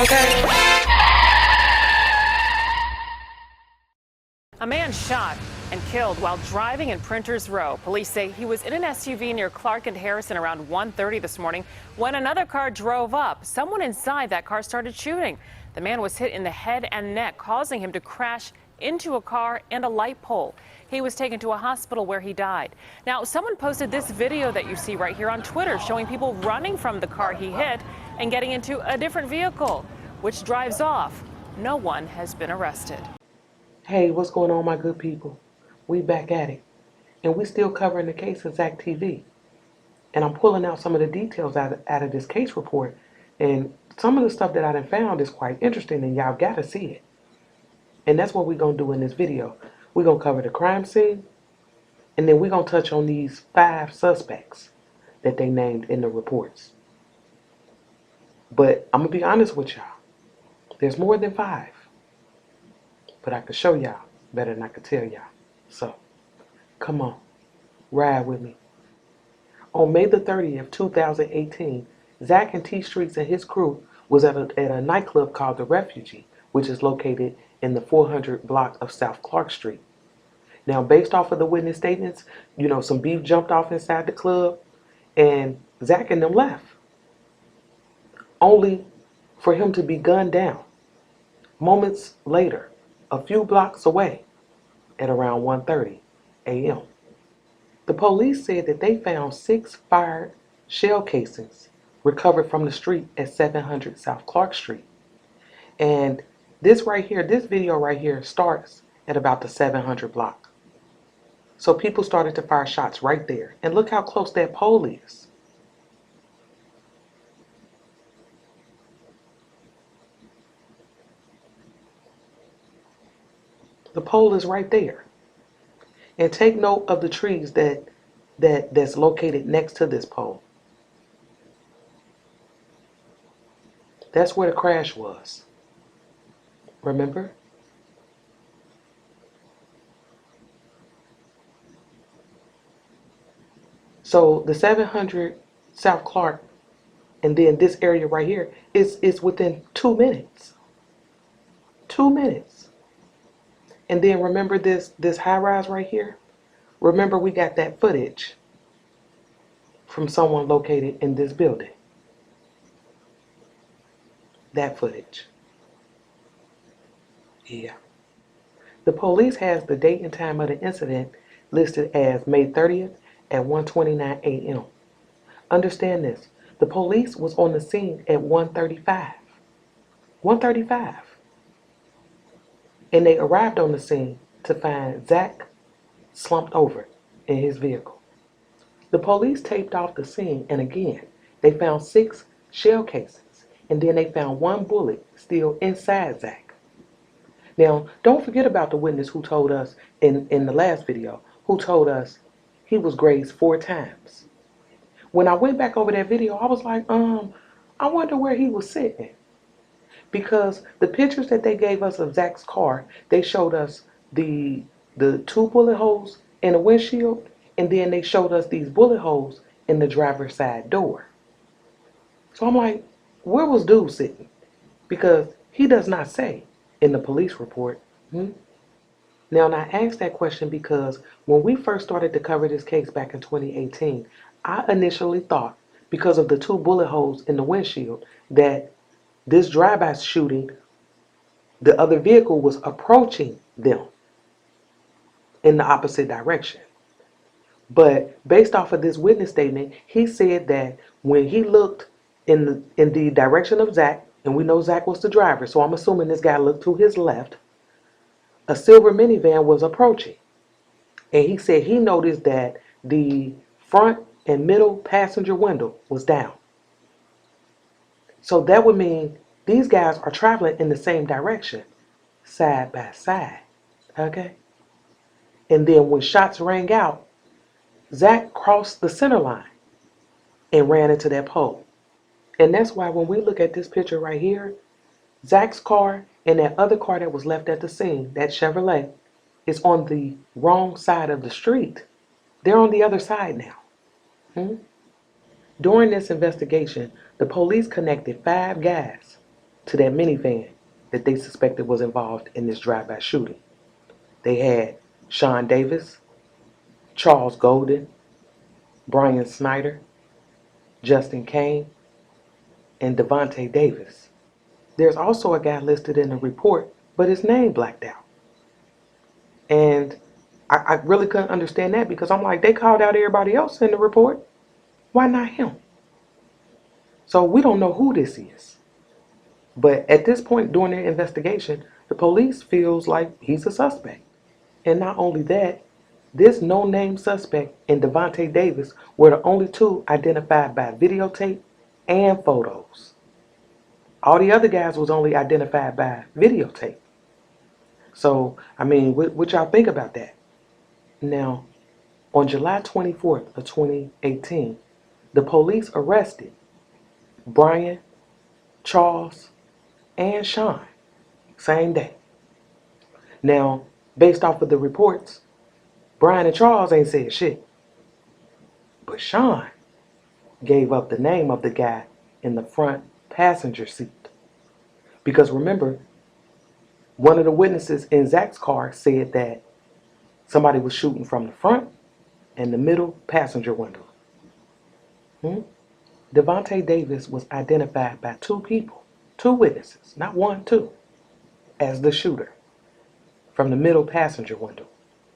okay? A man shot and killed while driving in Printers Row. Police say he was in an SUV near Clark and Harrison around 1:30 this morning when another car drove up. Someone inside that car started shooting. The man was hit in the head and neck, causing him to crash into a car and a light pole. He was taken to a hospital where he died. Now, someone posted this video that you see right here on Twitter showing people running from the car he hit and getting into a different vehicle, which drives off. No one has been arrested. Hey, what's going on, my good people? We back at it. And we still covering the case of ZackTv. And I'm pulling out some of the details out of this case report. And some of the stuff that I done found is quite interesting, and y'all gotta see it. And that's what we're gonna do in this video. We're gonna cover the crime scene, and then we're gonna touch on these 5 suspects that they named in the reports. But I'm gonna be honest with y'all. There's more than 5. But I could show y'all better than I could tell y'all. So, come on, ride with me. On May the 30th, 2018, Zack and T Streets and his crew was at a nightclub called The Refugee, which is located in the 400 block of South Clark Street. Now, based off of the witness statements, some beef jumped off inside the club, and Zack and them left, only for him to be gunned down moments later, a few blocks away at around 1:30 a.m. The police said that they found 6 fired shell casings recovered from the street at 700 South Clark Street. And this video right here starts at about the 700 block. So people started to fire shots right there. And look how close that pole is. The pole is right there. And take note of the trees that's located next to this pole. That's where the crash was. Remember? So the 700 South Clark and then this area right here is within 2 minutes. 2 minutes. And then remember this high rise right here? Remember, we got that footage from someone located in this building. That footage. Yeah. The police has the date and time of the incident listed as May 30th at 1:29 a.m. Understand this. The police was on the scene at 1:35. 1:35. And they arrived on the scene to find Zack slumped over in his vehicle. The police taped off the scene, and again, they found 6 shell casings, and then they found 1 bullet still inside Zack. Now, don't forget about the witness who told us in the last video, who told us he was grazed 4 times. When I went back over that video, I was like, I wonder where he was sitting. Because the pictures that they gave us of Zack's car, they showed us the 2 bullet holes in the windshield, and then they showed us these bullet holes in the driver's side door. So I'm like, where was dude sitting? Because he does not say in the police report. Now, I asked that question because when we first started to cover this case back in 2018, I initially thought, because of the 2 bullet holes in the windshield, that this drive-by shooting, the other vehicle was approaching them in the opposite direction. But based off of this witness statement, he said that when he looked in the direction of Zack, and we know Zack was the driver, so I'm assuming this guy looked to his left, a silver minivan was approaching. And he said he noticed that the front and middle passenger window was down. So that would mean these guys are traveling in the same direction, side by side, okay? And then when shots rang out, Zack crossed the center line and ran into that pole. And that's why when we look at this picture right here, Zack's car and that other car that was left at the scene, that Chevrolet, is on the wrong side of the street. They're on the other side now. During this investigation, the police connected 5 guys to that minivan that they suspected was involved in this drive-by shooting. They had Sean Davis, Charles Golden, Brian Snyder, Justin Kane, and Devontae Davis. There's also a guy listed in the report, but his name blacked out. And I really couldn't understand that because I'm like, they called out everybody else in the report. Why not him? So we don't know who this is. But at this point during their investigation, the police feels like he's a suspect. And not only that, this no-name suspect and Devontae Davis were the only two identified by videotape and photos. All the other guys was only identified by videotape. So, I mean, what y'all think about that? Now, on July 24th of 2018, the police arrested Brian, Charles, and Sean, same day. Now, based off of the reports, Brian and Charles ain't said shit. But Sean gave up the name of the guy in the front passenger seat. Because remember, one of the witnesses in Zack's car said that somebody was shooting from the front and the middle passenger window. Devontae Davis was identified by two people, two witnesses, not one, two, as the shooter from the middle passenger window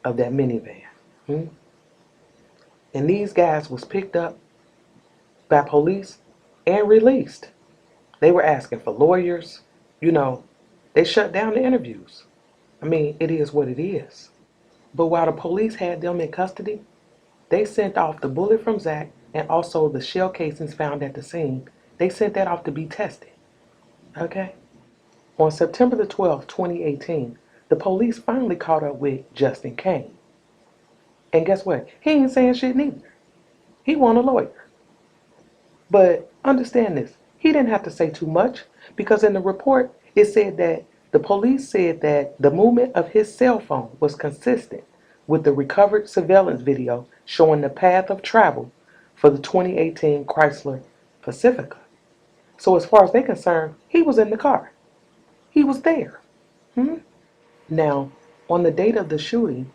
of that minivan. And these guys was picked up by police and released. They were asking for lawyers. You know, they shut down the interviews. I mean, it is what it is. But while the police had them in custody, they sent off the bullet from Zack and also the shell casings found at the scene. They sent that off to be tested. Okay? On September the 12th, 2018, the police finally caught up with Justin Kane. And guess what? He ain't saying shit neither. He want a lawyer. But understand this, he didn't have to say too much because in the report it said that the police said that the movement of his cell phone was consistent with the recovered surveillance video showing the path of travel for the 2018 Chrysler Pacifica. So as far as they're concerned, he was in the car. He was there. Now, on the date of the shooting,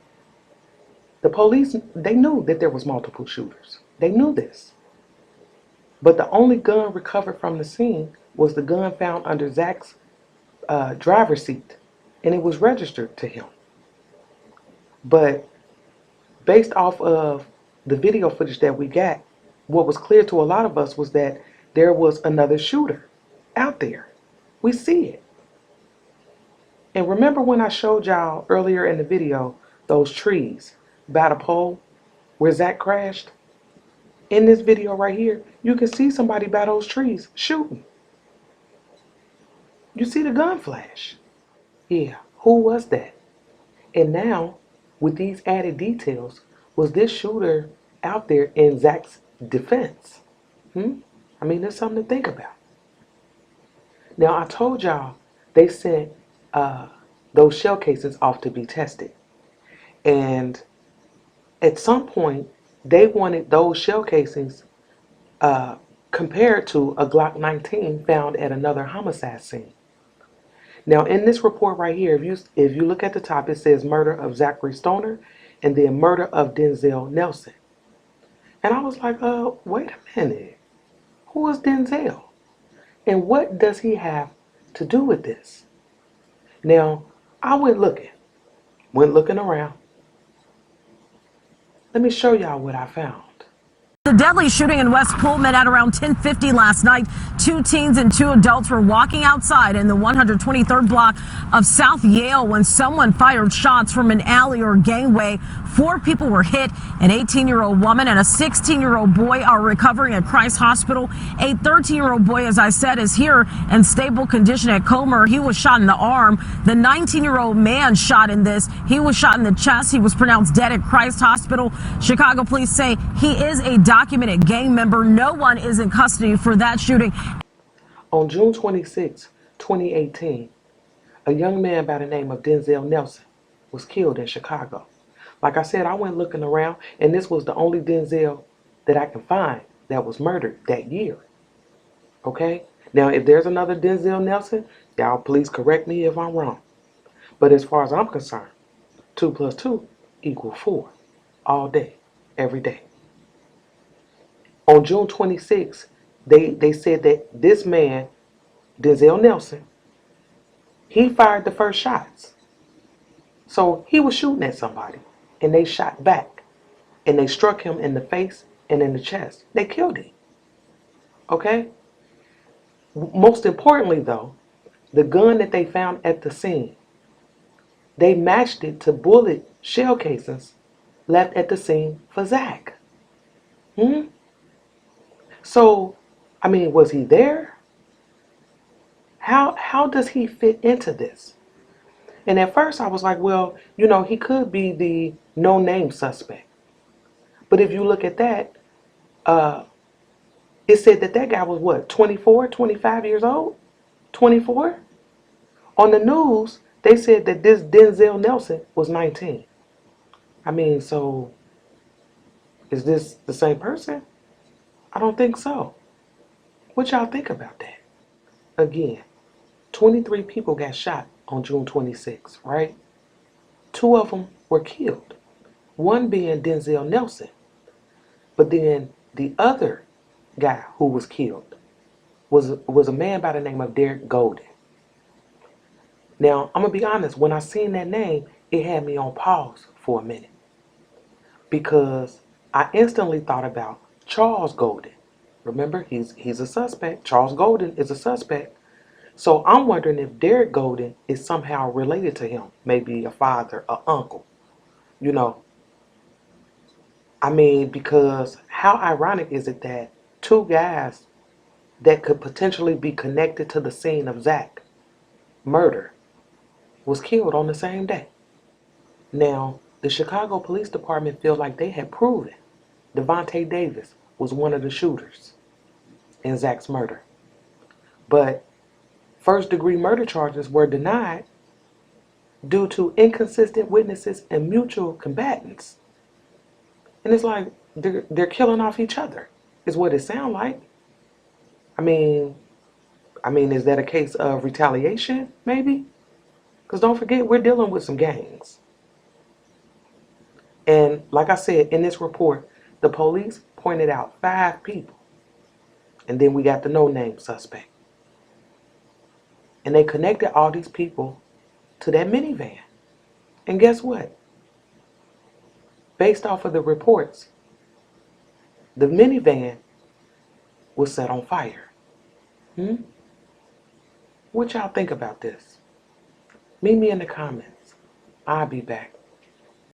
the police, they knew that there was multiple shooters. They knew this. But the only gun recovered from the scene was the gun found under Zack's driver's seat, and it was registered to him. But based off of the video footage that we got, what was clear to a lot of us was that there was another shooter out there. We see it. And remember when I showed y'all earlier in the video those trees by the pole where Zack crashed? In this video right here, you can see somebody by those trees shooting. You see the gun flash. Yeah, who was that? And now, with these added details, was this shooter out there in Zack's defense? I mean, there's something to think about. Now, I told y'all they sent those shell casings off to be tested. And at some point, they wanted those shell casings compared to a Glock 19 found at another homicide scene. Now, in this report right here, if you look at the top, it says murder of Zachary Stoner and then murder of Denzel Nelson. And I was like, wait a minute. Who is Denzel? And what does he have to do with this? Now, I went looking around. Let me show y'all what I found. The deadly shooting in West Pullman at around 10:50 last night. 2 teens and 2 adults were walking outside in the 123rd block of South Yale when someone fired shots from an alley or gangway. 4 people were hit. An 18-year-old woman and a 16-year-old boy are recovering at Christ Hospital. A 13-year-old boy, as I said, is here in stable condition at Comer. He was shot in the arm. The 19-year-old man shot in this. He was shot in the chest. He was pronounced dead at Christ Hospital. Chicago police say he is a documented gang member. No one is in custody for that shooting. On June 26, 2018, a young man by the name of Denzel Nelson was killed in Chicago. Like I said, I went looking around, and this was the only Denzel that I can find that was murdered that year. Okay? Now, if there's another Denzel Nelson, y'all please correct me if I'm wrong. But as far as I'm concerned, 2 plus 2 equal 4 all day, every day. On June 26th, they said that this man, Denzel Nelson, he fired the first shots. So he was shooting at somebody, and they shot back, and they struck him in the face and in the chest. They killed him. Okay? Most importantly, though, the gun that they found at the scene, they matched it to bullet shell casings left at the scene for Zack. So, I mean, was he there? How does he fit into this? And at first I was like, well, he could be the no-name suspect. But if you look at that, it said that guy was what, 24, 25 years old? 24? On the news, they said that this Denzel Nelson was 19. I mean, so is this the same person? I don't think so. What y'all think about that? Again, 23 people got shot on June 26th, right? 2 of them were killed. One being Denzel Nelson. But then the other guy who was killed was a man by the name of Derek Golden. Now, I'm going to be honest, when I seen that name, it had me on pause for a minute. Because I instantly thought about Charles Golden. Remember, he's a suspect. Charles Golden is a suspect. So I'm wondering if Derek Golden is somehow related to him. Maybe a father, an uncle. I mean, because how ironic is it that 2 guys that could potentially be connected to the scene of Zack murder was killed on the same day? Now, the Chicago Police Department feel like they had proven Devontae Davis was one of the shooters in Zack's murder. But first-degree murder charges were denied due to inconsistent witnesses and mutual combatants. And it's like they're killing off each other, is what it sounds like. I mean, is that a case of retaliation, maybe? Because don't forget, we're dealing with some gangs. And like I said, in this report, the police pointed out 5 people. And then we got the no-name suspect. And they connected all these people to that minivan. And guess what? Based off of the reports, the minivan was set on fire. What y'all think about this? Meet me in the comments. I'll be back.